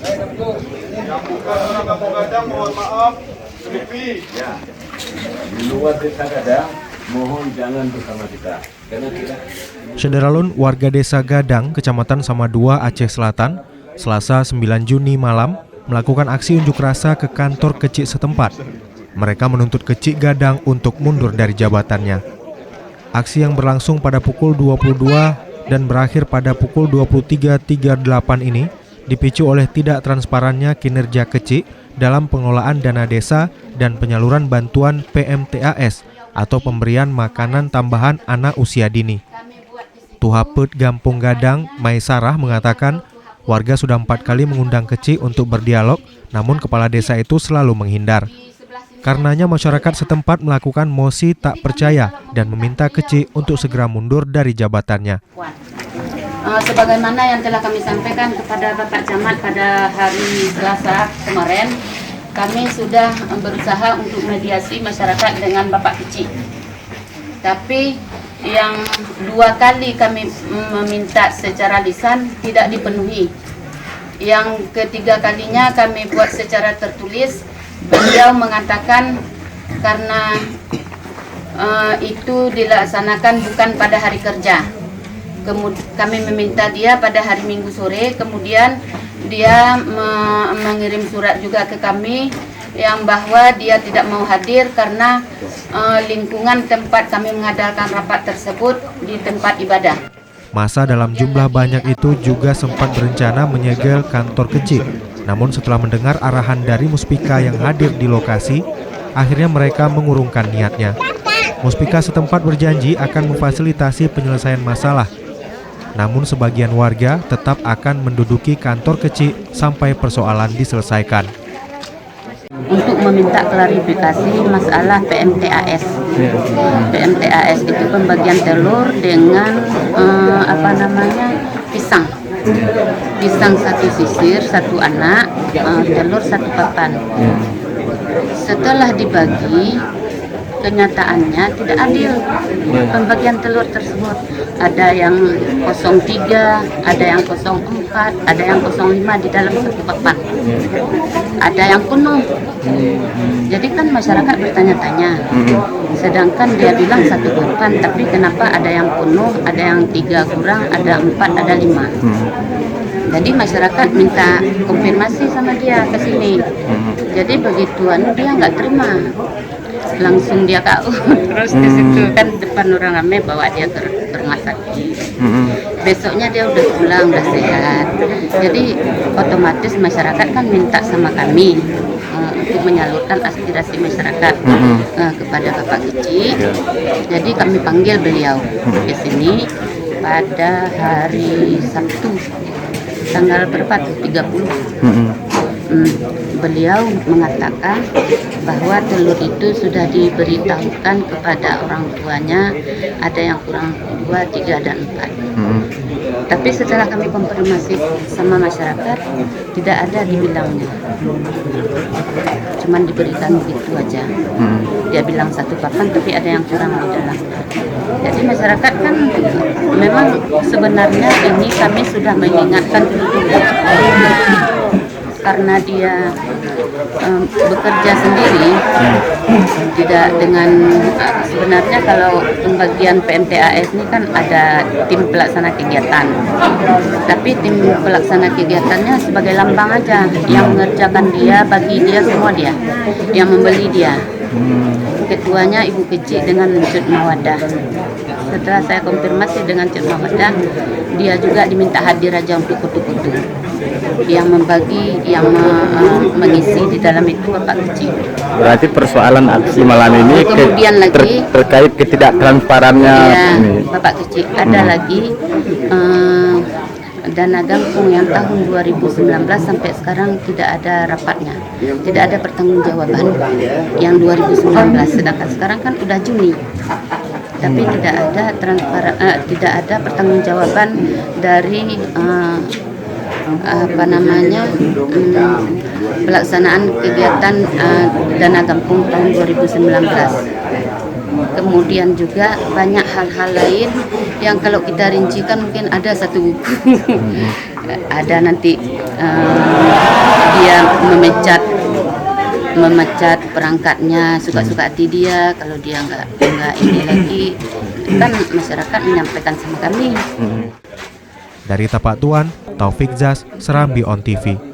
Yang bukan orang Kampung Gadang mohon maaf. Ya, di luar Desa Gadang, mohon jangan bersama kita. Karena kita... Sederalun warga Desa Gadang, Kecamatan Samadua, Aceh Selatan, Selasa 9 Juni malam, melakukan aksi unjuk rasa ke kantor kecik setempat. Mereka menuntut kecik Gadang untuk mundur dari jabatannya. Aksi yang berlangsung pada pukul 22 dan berakhir pada pukul 23.38 ini dipicu oleh tidak transparannya kinerja kecik dalam pengelolaan dana desa dan penyaluran bantuan PMTAS atau pemberian makanan tambahan anak usia dini. Tuhapet Gampung Gadang, Maisarah mengatakan warga sudah 4 kali mengundang kecik untuk berdialog, namun kepala desa itu selalu menghindar. Karenanya masyarakat setempat melakukan mosi tak percaya dan meminta kecik untuk segera mundur dari jabatannya. Sebagaimana yang telah kami sampaikan kepada Bapak Camat pada hari Selasa kemarin, kami sudah berusaha untuk mediasi masyarakat dengan Bapak Kecik. Tapi yang 2 kali kami meminta secara lisan tidak dipenuhi. Yang ketiga kalinya kami buat secara tertulis, beliau mengatakan karena itu dilaksanakan bukan pada hari kerja. Kami meminta dia pada hari Minggu sore, kemudian dia mengirim surat juga ke kami yang bahwa dia tidak mau hadir karena lingkungan tempat kami mengadakan rapat tersebut di tempat ibadah. Masa dalam jumlah banyak itu juga sempat berencana menyegel kantor kecik. Namun setelah mendengar arahan dari Muspika yang hadir di lokasi, akhirnya mereka mengurungkan niatnya. Muspika setempat berjanji akan memfasilitasi penyelesaian masalah. Namun sebagian warga tetap akan menduduki kantor kecik sampai persoalan diselesaikan. Untuk meminta klarifikasi masalah PMTAS. PMTAS itu pembagian telur dengan pisang. Pisang 1 sisir, 1 anak, telur 1 papan. Setelah dibagi, kenyataannya tidak adil pembagian telur tersebut. Ada yang 03, ada yang 04, ada yang 05 di dalam 1 papan. Ada yang penuh. Jadi kan masyarakat bertanya-tanya. Sedangkan dia bilang 1 papan, tapi kenapa ada yang penuh, ada yang 3 kurang, ada 4, ada 5. Jadi masyarakat minta konfirmasi sama dia ke sini. Jadi begituan dia nggak terima. Langsung dia KU terus di situ kan depan orang ramai bawa dia ke rumah sakit. Besoknya dia udah pulang, udah sehat. Jadi otomatis masyarakat kan minta sama kami untuk menyalurkan aspirasi masyarakat kepada Bapak Kecik. Jadi kami panggil beliau ke sini pada hari Sabtu tanggal berapa? 30. Beliau mengatakan bahwa telur itu sudah diberitahukan kepada orang tuanya, ada yang kurang 2, 3, dan 4. Tapi setelah kami konfirmasi sama masyarakat, tidak ada dibilangnya. Cuman diberikan begitu aja. Dia bilang 1 papan, tapi ada yang kurang di dalam. Jadi masyarakat kan memang sebenarnya ini kami sudah mengingatkan dulu. Karena dia bekerja sendiri, tidak dengan sebenarnya kalau pembagian PMTAS ini kan ada tim pelaksana kegiatan, tapi tim pelaksana kegiatannya sebagai lambang aja, yang mengerjakan dia, bagi dia semua dia, yang membeli dia. Ketuanya Ibu Kecik dengan Cut Mawadah. Setelah saya konfirmasi dengan Cut Mawadah, dia juga diminta hadir aja untuk kutu-kutu. Yang membagi, yang mengisi di dalam itu Bapak Kecik. Berarti persoalan aksi malam ini kemudian lagi terkait ketidaktransparannya Bapak Kecik. Ada lagi dana Gampung yang tahun 2019 sampai sekarang tidak ada rapatnya, tidak ada pertanggungjawaban yang 2019, sedangkan sekarang kan udah Juni, tapi tidak ada pertanggungjawaban dari pelaksanaan kegiatan dana Gampung tahun 2019. Kemudian juga banyak hal-hal lain yang kalau kita rincikan mungkin ada 1 buku. Ada nanti memecat perangkatnya, suka-suka hati dia. Kalau dia nggak ini lagi, kan masyarakat menyampaikan sama kami. Dari Tapak Tuan, Taufik Zas, Serambi On TV.